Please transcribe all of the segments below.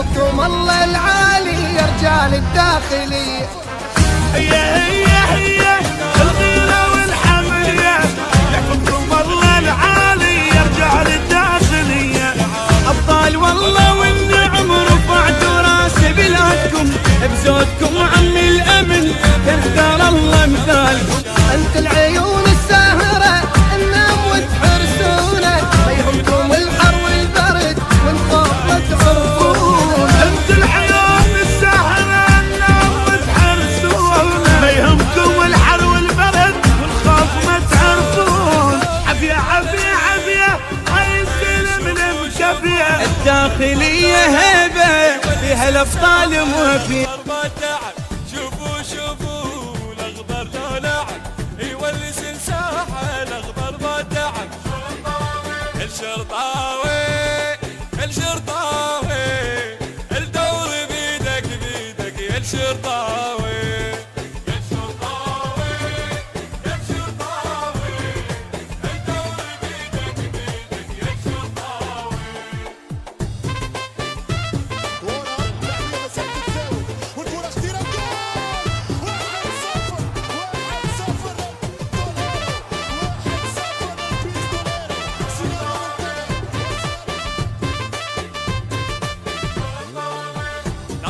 يحفظكم الله العالي يا رجال الداخلية. هي الغيرة والحمية، يحفظكم الله العالي يا رجال الداخلية. أبطال والله والنعم رفعتوا راس بلادكم، بزودكم عم الأمن تختار الله مثالكم. أنت العيون الساهرة النام وتحرسونا، ما يهمكم الحر والبرد والخوف ما تعرفون. أنت العيون الساهرة النام وتحرسونا، ما يهمكم الحر والبرد والخوف ما تعرفون. عافية عافية عافية هاي السلم المكفية، الداخلية هيبة فيها الأبطال موفية. شوفوا الاخضر طالع يولي ساحه الاخضر بتاعك. الشرطاوي الدور بيدك يا الشرطاوي.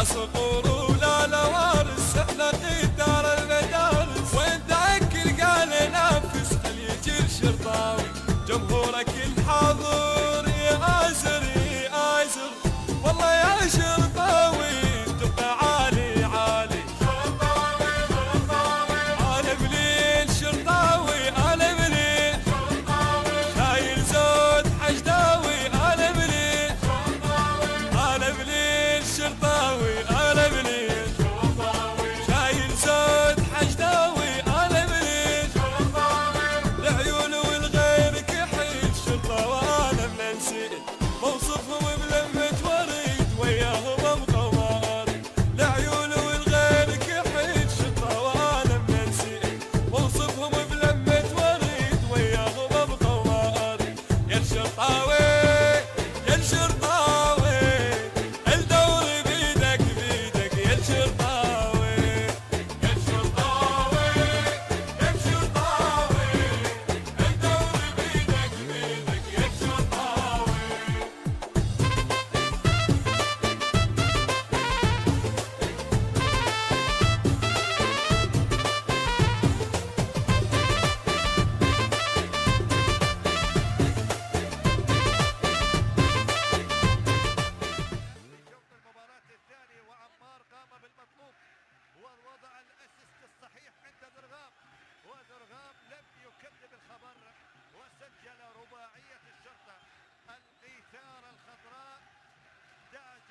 صقور ولا لوارس احنا قدار المدارس، وين ذاك قال نافس خل يجي الشرطاوي. جمهورك الحاضر يآزر والله يا شرطاوي تبقى عالي انا بليل شرطاوي انا بليل شايل زود حشداوي انا بليل شرطاوي انا بليل شايل زود حشداوي انا بليل العيون والغير كحيل شرطه وانا منسيل موصفهم بلمة وريد وياهم ابقى وارد. العيون والغير كحيل شرطه وانا منسيل موصفهم بلمة وريد وياهم ابقى وارد. يا الشرطاوي